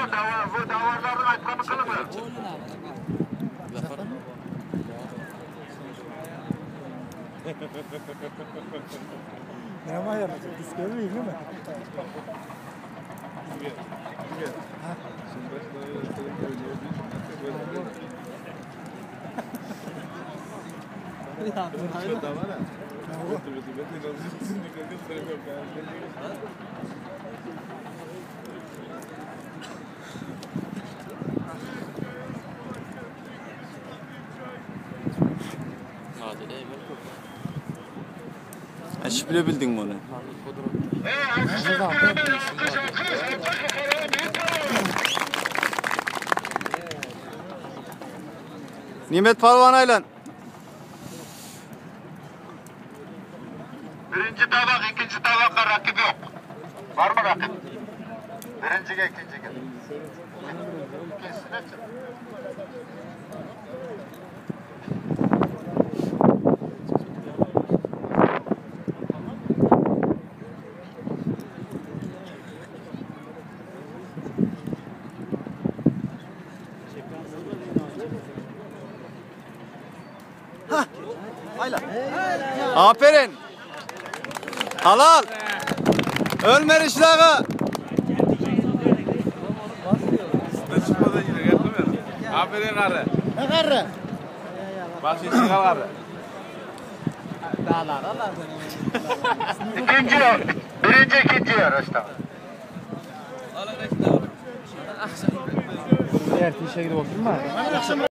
bu davarlarını aytkanı kılımı. Ne var ya? Biz görmeyeyim değil mi? Aşıp bile bildin bunu. Nimet Palvan Aylan. Birinci tabak, ikinci tabakla rakip yok. Var mı rakip? Birinciye, ikinciye. İkincisine çık. Aferin. Halal. Ölmer işlağı. Aferin karı. Ne karı? Başı çıkar karı. İkinci yok. Birinci, ikinci yarışta. Diğer tişe gidip oturma.